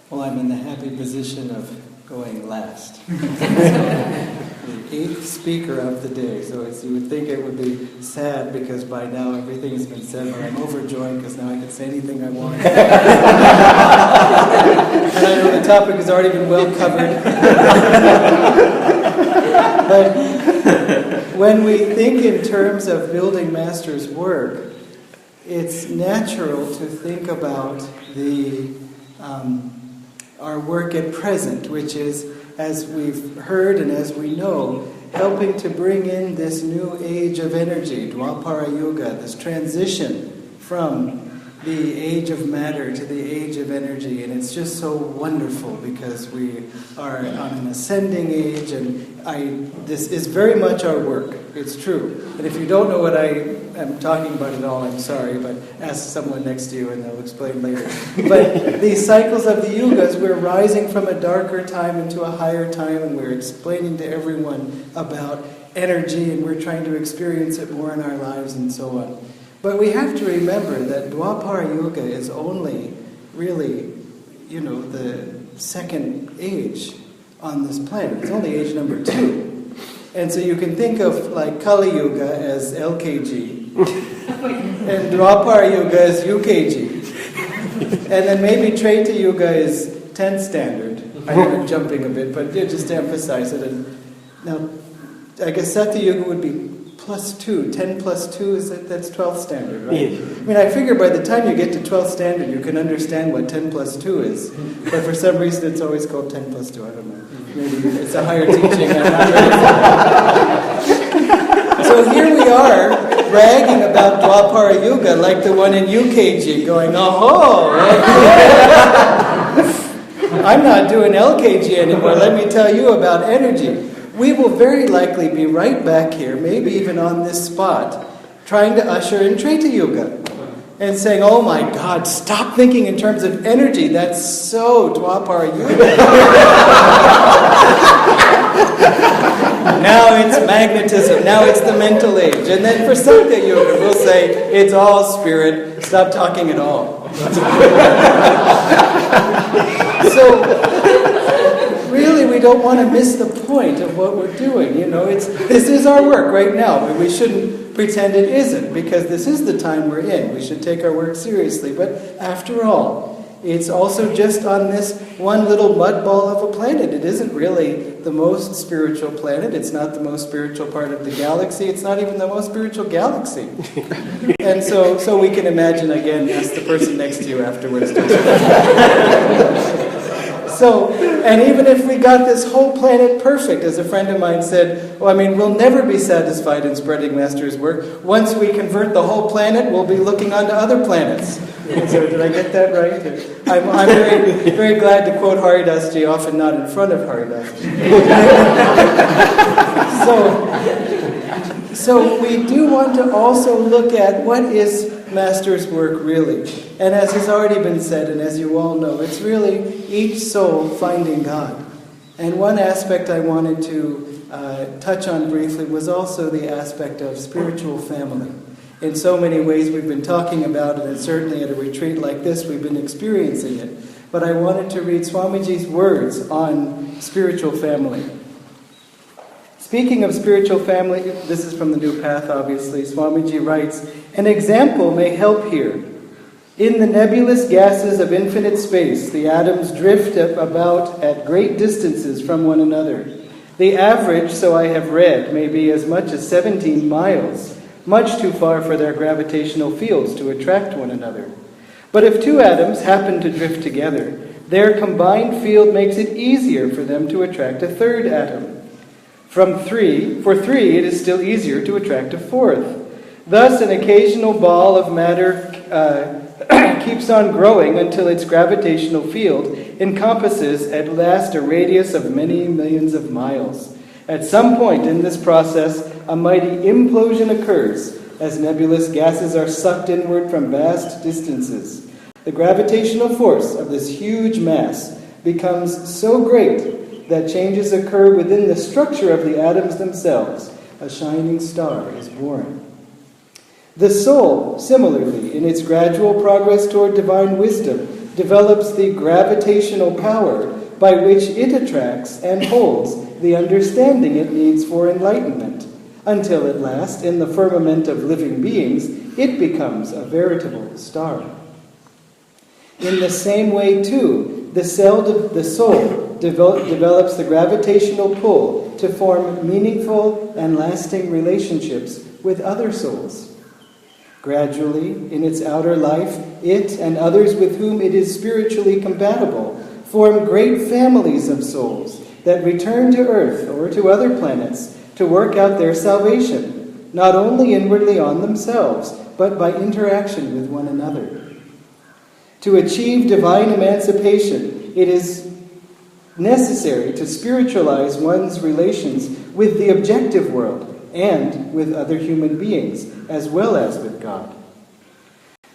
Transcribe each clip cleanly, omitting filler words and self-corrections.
Well, I'm in the happy position of going last. The eighth speaker of the day. So you would think it would be sad because by now everything has been said, but I'm overjoyed because now I can say anything I want. And I know the topic has already been well covered. But when we think in terms of building Master's work, it's natural to think about our work at present, which is, as we've heard and as we know, helping to bring in this new age of energy, Dwapara Yuga, this transition from the age of matter to the age of energy. And it's just so wonderful because we are on an ascending age, and this is very much our work. It's true. And if you don't know what I am talking about at all, I'm sorry, but ask someone next to you and they'll explain later. But these cycles of the yugas, we're rising from a darker time into a higher time, and we're explaining to everyone about energy, and we're trying to experience it more in our lives and so on. But we have to remember that Dwapara Yuga is only really, the second age on this planet. It's only age number 2. And so you can think of like Kali Yuga as LKG, and Dwapara Yuga as UKG. And then maybe Treta Yuga is 10th standard. I know I'm jumping a bit, but just to emphasize it. And now, I guess Satya Yuga would be +2. 10 plus 2, that's 12th standard, right? Yes. I mean, I figure by the time you get to 12th standard, you can understand what 10 plus 2 is. But for some reason, it's always called 10 plus 2. I don't know. Maybe it's a higher teaching. I'm not ready. So here we are, bragging about Dwapara Yuga, like the one in UKG, going, oh, I'm not doing LKG anymore. Let me tell you about energy. We will very likely be right back here, maybe even on this spot, trying to usher in Treta Yuga. And saying, oh my God, stop thinking in terms of energy. That's so Dwapara Yuga. Now it's magnetism. Now it's the mental age. And then for Satya Yuga, we'll say, it's all spirit. Stop talking at all. So, really, we don't want to miss the point of what we're doing. This is our work right now, but we shouldn't pretend it isn't, because this is the time we're in. We should take our work seriously. But after all, it's also just on this one little mud ball of a planet. It isn't really the most spiritual planet. It's not the most spiritual part of the galaxy. It's not even the most spiritual galaxy. And so we can imagine, again, ask the person next to you afterwards. So, and even if we got this whole planet perfect, as a friend of mine said, we'll never be satisfied in spreading Master's work. Once we convert the whole planet, we'll be looking onto other planets. So did I get that right? I'm very, very glad to quote Haridasji, often not in front of Haridasji. So we do want to also look at what is Master's work really. And as has already been said, and as you all know, it's really each soul finding God. And one aspect I wanted to touch on briefly was also the aspect of spiritual family. In so many ways we've been talking about it, and certainly at a retreat like this we've been experiencing it. But I wanted to read Swamiji's words on spiritual family. Speaking of spiritual family, this is from the New Path, obviously. Swamiji writes, an example may help here. In the nebulous gases of infinite space, the atoms drift about at great distances from one another. The average, so I have read, may be as much as 17 miles, much too far for their gravitational fields to attract one another. But if 2 atoms happen to drift together, their combined field makes it easier for them to attract a 3rd atom. For 3, it is still easier to attract a 4th. Thus, an occasional ball of matter keeps on growing until its gravitational field encompasses at last a radius of many millions of miles. At some point in this process, a mighty implosion occurs as nebulous gases are sucked inward from vast distances. The gravitational force of this huge mass becomes so great that changes occur within the structure of the atoms themselves. A shining star is born. The soul, similarly, in its gradual progress toward divine wisdom, develops the gravitational power by which it attracts and holds the understanding it needs for enlightenment, until at last, in the firmament of living beings, it becomes a veritable star. In the same way, too, the soul develops the gravitational pull to form meaningful and lasting relationships with other souls. Gradually, in its outer life, it and others with whom it is spiritually compatible form great families of souls that return to Earth or to other planets to work out their salvation, not only inwardly on themselves, but by interaction with one another. To achieve divine emancipation, it is necessary to spiritualize one's relations with the objective world and with other human beings, as well as with God.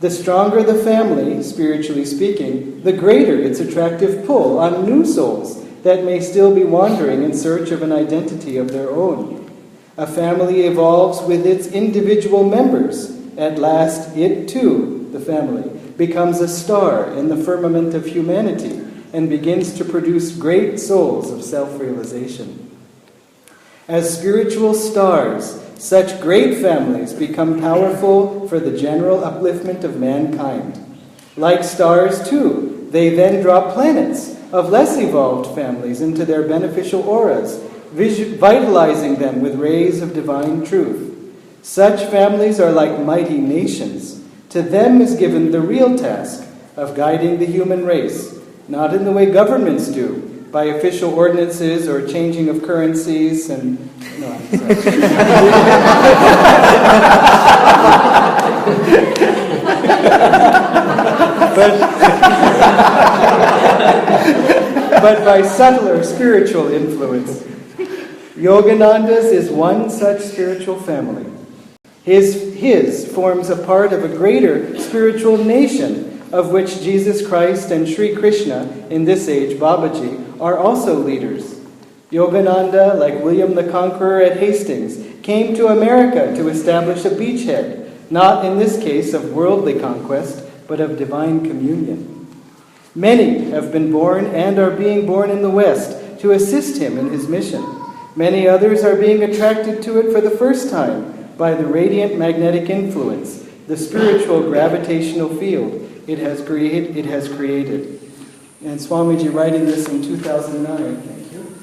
The stronger the family, spiritually speaking, the greater its attractive pull on new souls that may still be wandering in search of an identity of their own. A family evolves with its individual members. At last, it too, the family, becomes a star in the firmament of humanity and begins to produce great souls of self-realization. As spiritual stars, such great families become powerful for the general upliftment of mankind. Like stars, too, they then draw planets of less evolved families into their beneficial auras, vitalizing them with rays of divine truth. Such families are like mighty nations. To them is given the real task of guiding the human race, not in the way governments do, by official ordinances or changing of currencies and... No, I'm sorry. but by subtler spiritual influence. Yogananda's is one such spiritual family. His forms a part of a greater spiritual nation, of which Jesus Christ and Sri Krishna, in this age Babaji, are also leaders. Yogananda, like William the Conqueror at Hastings, came to America to establish a beachhead, not in this case of worldly conquest, but of divine communion. Many have been born and are being born in the West to assist him in his mission. Many others are being attracted to it for the first time by the radiant magnetic influence, the spiritual gravitational field it has created. And Swamiji, writing this in 2009, thank you,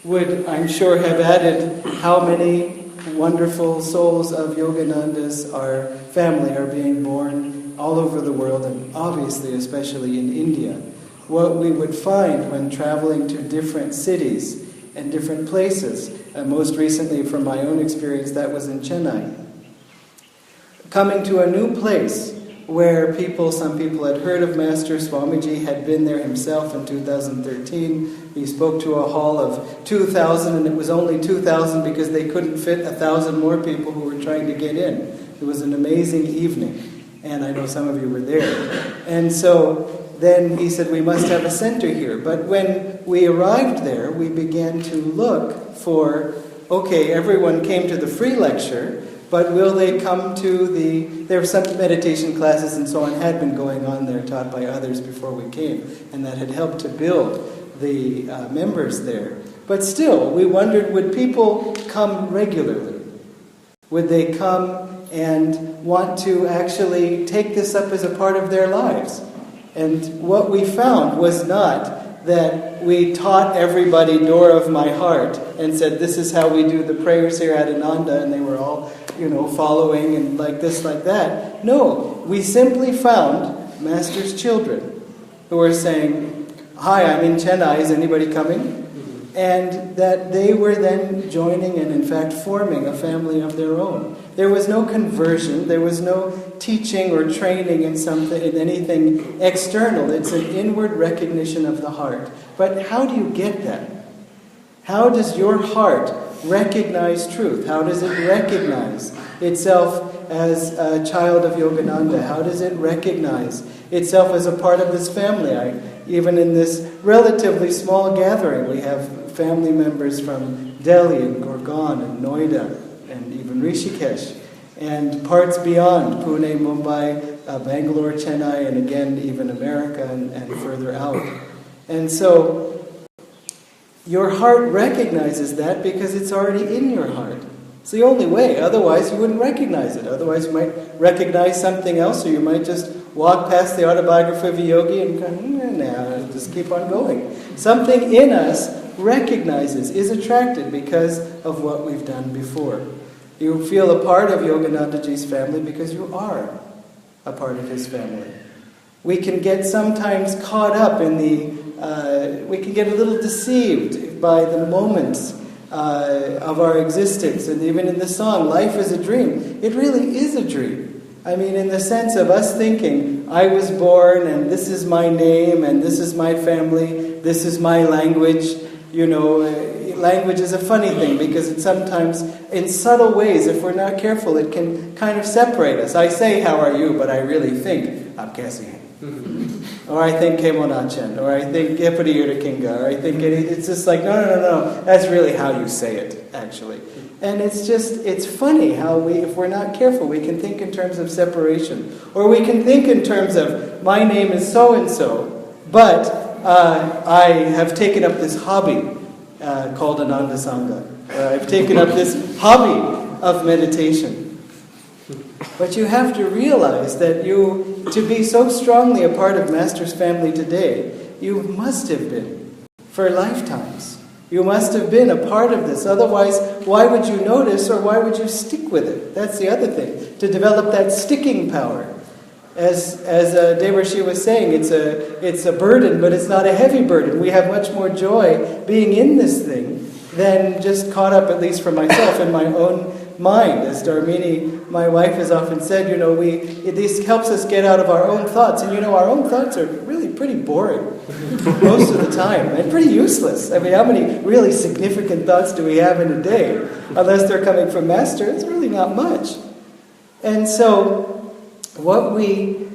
would, I'm sure, have added how many wonderful souls of Yogananda's family are being born all over the world, and obviously especially in India. What we would find when traveling to different cities and different places, most recently from my own experience, that was in Chennai. Coming to a new place where some people had heard of Master Swamiji, had been there himself in 2013. He spoke to a hall of 2,000, and it was only 2,000 because they couldn't fit 1,000 more people who were trying to get in. It was an amazing evening, and I know some of you were there. And so then he said, we must have a center here. But when we arrived there, we began to look for, okay, everyone came to the free lecture, but will they come to there were some meditation classes and so on had been going on there, taught by others before we came, and that had helped to build the members there. But still, we wondered, would people come regularly? Would they come and want to actually take this up as a part of their lives? And what we found was not that we taught everybody door of my heart and said, this is how we do the prayers here at Ananda, and they were all, following and like this, like that. No, we simply found Master's children who were saying, hi, I'm in Chennai, is anybody coming? And that they were then joining and in fact forming a family of their own. There was no conversion, there was no teaching or training in anything external. It's an inward recognition of the heart. But how do you get that? How does your heart recognize truth? How does it recognize itself as a child of Yogananda? How does it recognize itself as a part of this family? Even in this relatively small gathering, we have family members from Delhi and Gurgaon and Noida and even Rishikesh and parts beyond, Pune, Mumbai, Bangalore, Chennai, and again even America and further out. And so your heart recognizes that because it's already in your heart. It's the only way. Otherwise, you wouldn't recognize it. Otherwise, you might recognize something else, or you might just walk past the autobiography of a yogi and go, just keep on going. Something in us recognizes, is attracted because of what we've done before. You feel a part of Yoganandaji's family because you are a part of his family. We can get sometimes caught up in we can get a little deceived by the moments of our existence. And even in the song, Life is a Dream, it really is a dream. I mean, in the sense of us thinking, I was born and this is my name and this is my family, this is my language. Language is a funny thing because it sometimes, in subtle ways, if we're not careful, it can kind of separate us. I say, how are you? But I really think, Abkasi. Or I think Kemonachen, or I think Epadi Urakinga, or I think it's just like, no. That's really how you say it, actually. And it's funny how if we're not careful, we can think in terms of separation. Or we can think in terms of, my name is so-and-so, but I have taken up this hobby called Ananda Sangha. I've taken up this hobby of meditation. But you have to realize that to be so strongly a part of Master's family today, you must have been for lifetimes. You must have been a part of this. Otherwise, why would you notice or why would you stick with it? That's the other thing. To develop that sticking power. As Devarshi was saying, it's a burden, but it's not a heavy burden. We have much more joy being in this thing than just caught up, at least for myself, in my own mind. As Dharmini, my wife, has often said, this helps us get out of our own thoughts. And our own thoughts are really pretty boring most of the time, and pretty useless. I mean, how many really significant thoughts do we have in a day? Unless they're coming from Master, it's really not much. And so, what we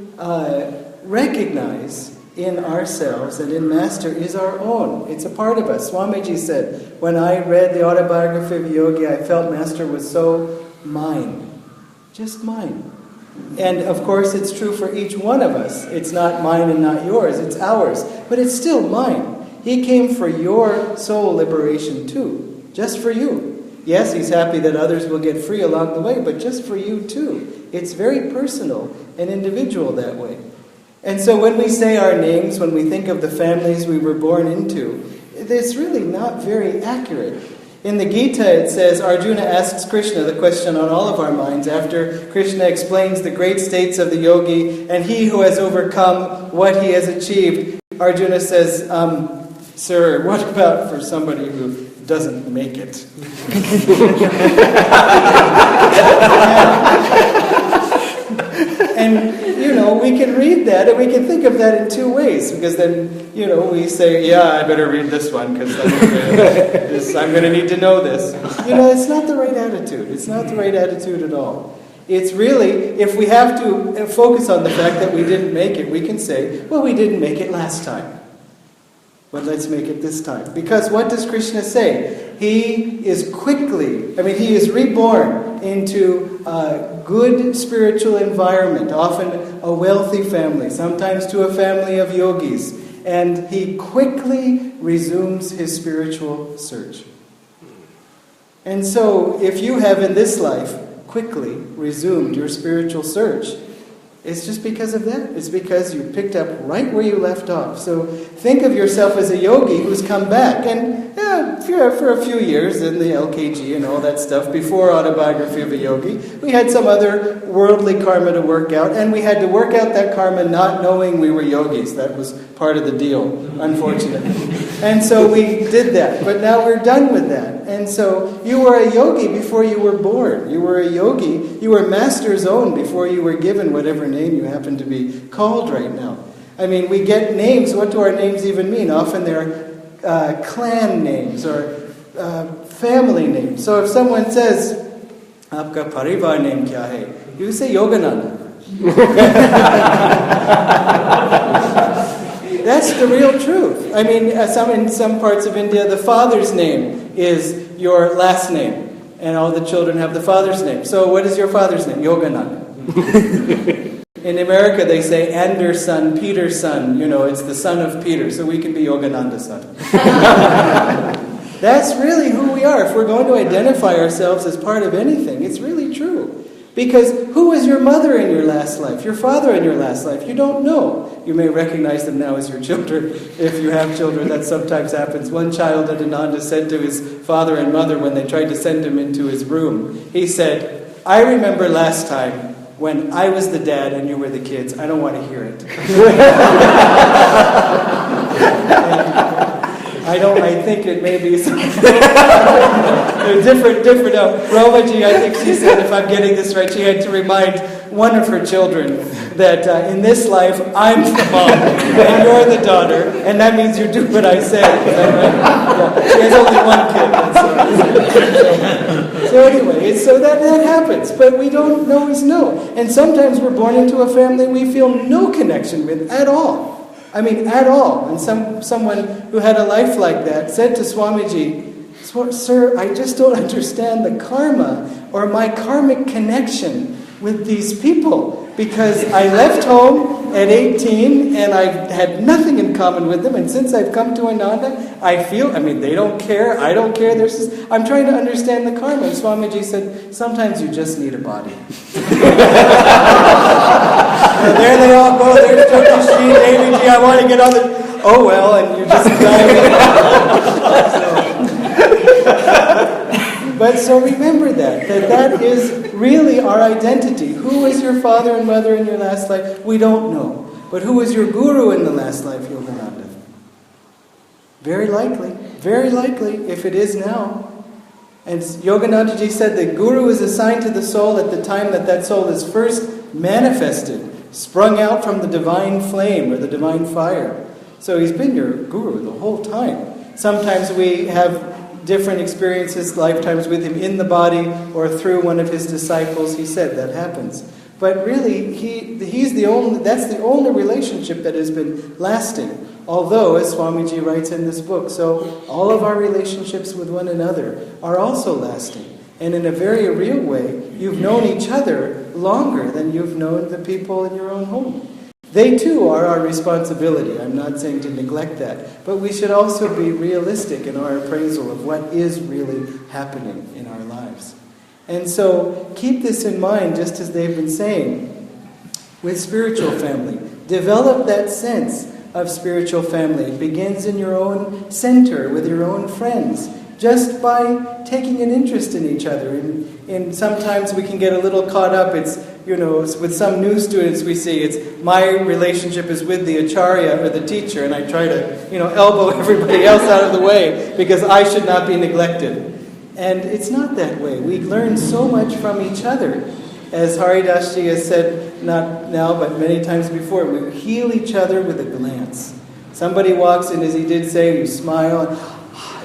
recognize in ourselves and in Master is our own. It's a part of us. Swamiji said, when I read the autobiography of a yogi, I felt Master was so mine. Just mine. And of course, it's true for each one of us. It's not mine and not yours, it's ours. But it's still mine. He came for your soul liberation too. Just for you. Yes, he's happy that others will get free along the way, but just for you too. It's very personal and individual that way. And so when we say our names, when we think of the families we were born into, it's really not very accurate. In the Gita it says, Arjuna asks Krishna the question on all of our minds after Krishna explains the great states of the yogi and he who has overcome what he has achieved. Arjuna says, sir, what about for somebody who doesn't make it? And, we can read that and we can think of that in two ways. Because then, we say, I better read this one because I'm going to need to know this. It's not the right attitude. It's not the right attitude at all. It's really, if we have to focus on the fact that we didn't make it, we can say, well, we didn't make it last time. But let's make it this time. Because what does Krishna say? He is reborn into a good spiritual environment, often a wealthy family, sometimes to a family of yogis. And he quickly resumes his spiritual search. And so, if you have in this life quickly resumed your spiritual search, it's just because of that. It's because you picked up right where you left off. So think of yourself as a yogi who's come back. And for a few years in the LKG and all that stuff, before Autobiography of a Yogi, we had some other worldly karma to work out. And we had to work out that karma not knowing we were yogis. That was part of the deal, unfortunately. And so we did that. But now we're done with that. And so you were a yogi before you were born. You were a yogi. You were Master's own before you were given whatever name you happen to be called right now. I mean, we get names. What do our names even mean? Often they're clan names or family names. So if someone says, "Aapka parivar name kya hai?" you say Yogananda. That's the real truth. I mean, in some parts of India, the father's name is your last name, and all the children have the father's name. So what is your father's name? Yogananda. In America, they say Anderson, Peter's son. It's the son of Peter, so we can be Yogananda's son. That's really who we are. If we're going to identify ourselves as part of anything, it's really true. Because who was your mother in your last life? Your father in your last life? You don't know. You may recognize them now as your children, if you have children. That sometimes happens. One child at Ananda said to his father and mother when they tried to send him into his room, he said, "I remember last time when I was the dad and you were the kids. I don't want to hear it." I think it may be something. different. Romaji, I think she said, if I'm getting this right, she had to remind one of her children that in this life, I'm the mom and you're the daughter, and that means you do what I say. Is that right? Yeah. She has only one kid. So anyway, so that happens, but we don't always know. And sometimes we're born into a family we feel no connection with at all. I mean, at all. And someone who had a life like that said to Swamiji, "Sir, I just don't understand the karma or my karmic connection with these people. Because I left home at 18 and I had nothing in common with them. And since I've come to Ananda, I feel, they don't care, I don't care. I'm trying to understand the karma." And Swamiji said, "Sometimes you just need a body." And there they all go. There's Jyotishi, Daviji, I want to get on the... Oh well, and you just But so remember that is really our identity. Who was your father and mother in your last life? We don't know. But who was your guru in the last life, Yogananda? Very likely, if it is now. And Yoganandaji said that guru is assigned to the soul at the time that soul is first manifested, sprung out from the divine flame or the divine fire. So he's been your guru the whole time. Sometimes we have different experiences, lifetimes with him in the body or through one of his disciples. He said that happens. But really, that's the only relationship that has been lasting. Although, as Swamiji writes in this book, so all of our relationships with one another are also lasting. And in a very real way, you've known each other longer than you've known the people in your own home. They too are our responsibility. I'm not saying to neglect that. But we should also be realistic in our appraisal of what is really happening in our lives. And so keep this in mind, just as they've been saying, with spiritual family. Develop that sense of spiritual family. It begins in your own center, with your own friends, just by taking an interest in each other. And sometimes we can get a little caught up. It's with some new students we see, it's my relationship is with the acharya or the teacher, and I try to, elbow everybody else out of the way because I should not be neglected. And it's not that way. We learn so much from each other. As Haridasji has said, not now, but many times before, we heal each other with a glance. Somebody walks in, as he did say, you smile, and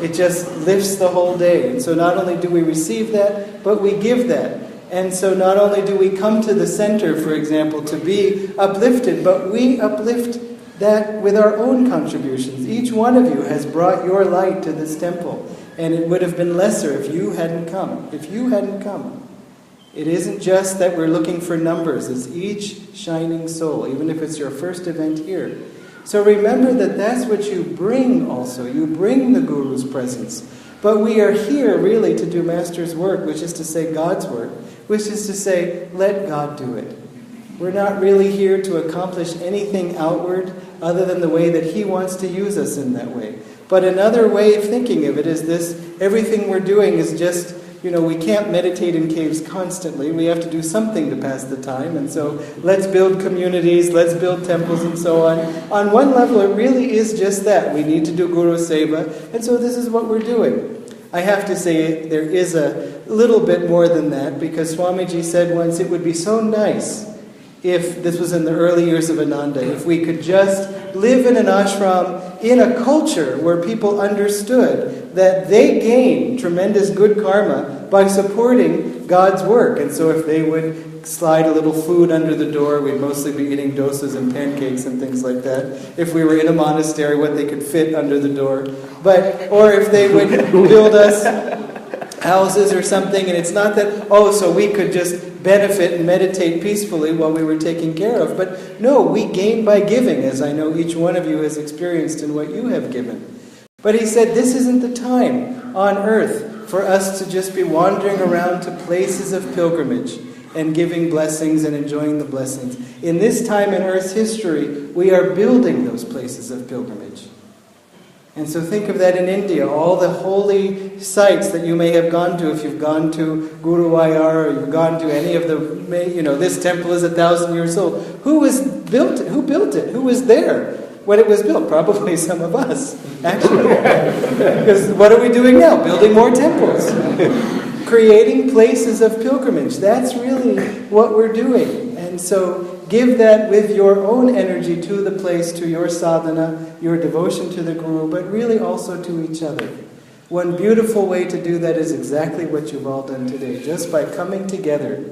it just lifts the whole day. And so not only do we receive that, but we give that. And so not only do we come to the center, for example, to be uplifted, but we uplift that with our own contributions. Each one of you has brought your light to this temple. And it would have been lesser if you hadn't come. It isn't just that we're looking for numbers. It's each shining soul, even if it's your first event here. So remember that that's what you bring also. You bring the Guru's presence. But we are here really to do Master's work, which is to say God's work, which is to say, let God do it. We're not really here to accomplish anything outward other than the way that He wants to use us in that way. But another way of thinking of it is this: everything we're doing is just, we can't meditate in caves constantly. We have to do something to pass the time. And so let's build communities, let's build temples and so on. On one level, it really is just that. We need to do Guru Seva. And so this is what we're doing. I have to say there is a little bit more than that, because Swamiji said once it would be so nice if, this was in the early years of Ananda, if we could just live in an ashram in a culture where people understood that they gain tremendous good karma by supporting God's work. And so if they would slide a little food under the door, we'd mostly be eating dosas and pancakes and things like that. If we were in a monastery, what they could fit under the door. Or if they would build us houses or something, and it's not that, so we could just benefit and meditate peacefully while we were taken care of. But no, we gain by giving, as I know each one of you has experienced in what you have given. But he said, this isn't the time on earth for us to just be wandering around to places of pilgrimage and giving blessings and enjoying the blessings. In this time in Earth's history, we are building those places of pilgrimage. And so think of that in India, all the holy sites that you may have gone to, if you've gone to Guruvayur or you've gone to any of the, this temple is 1,000 years old. Who built it? Who was there when it was built? Probably some of us, actually. Because what are we doing now? Building more temples. Creating places of pilgrimage. That's really what we're doing. And so give that with your own energy to the place, to your sadhana, your devotion to the Guru, but really also to each other. One beautiful way to do that is exactly what you've all done today, just by coming together.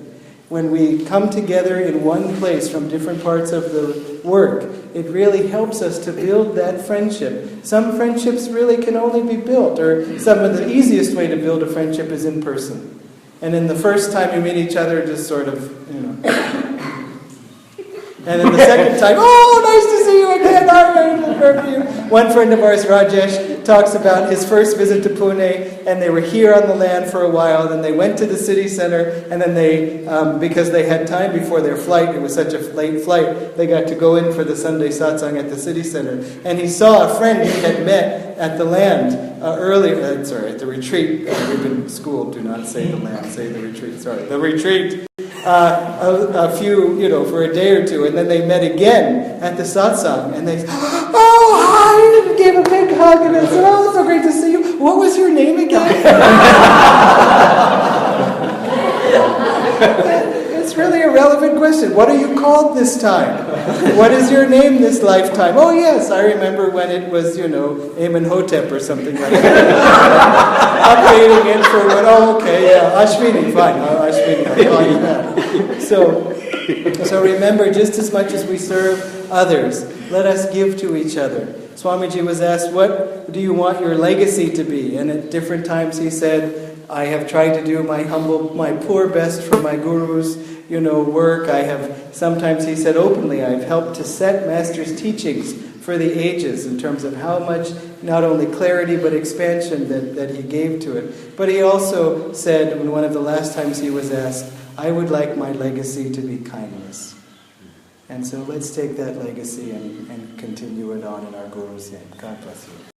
When we come together in one place from different parts of the work, it really helps us to build that friendship. Some friendships really can only be built, or some of the easiest way to build a friendship is in person. And then the first time you meet each other, just sort of, And then the second time, oh, nice to see you again. One friend of ours, Rajesh, talks about his first visit to Pune, and they were here on the land for a while, then they went to the city center, and then they, because they had time before their flight, it was such a late flight, they got to go in for the Sunday satsang at the city center. And he saw a friend he had met at the land at the retreat. We've been schooled, do not say the land, say the retreat, the retreat. A few, for a day or two, and then they met again at the satsang, and they, oh, hi, and gave a big hug, and they said, oh, it's so great to see you. What was your name again? It's really a relevant question. What are you called this time? What is your name this lifetime? Oh, yes, I remember when it was, Amenhotep or something like that. Updating it for what? Oh, okay, yeah, Ashwini, fine. Ashwini, I'll call you that. So remember, just as much as we serve others, let us give to each other. Swamiji was asked, what do you want your legacy to be? And at different times he said, I have tried to do my poor best for my Guru's, work. Sometimes he said openly, I've helped to set Master's teachings for the ages in terms of how much, not only clarity, but expansion that he gave to it. But he also said, when one of the last times he was asked, I would like my legacy to be kindness. And so let's take that legacy and continue it on in our Guru's name. God bless you.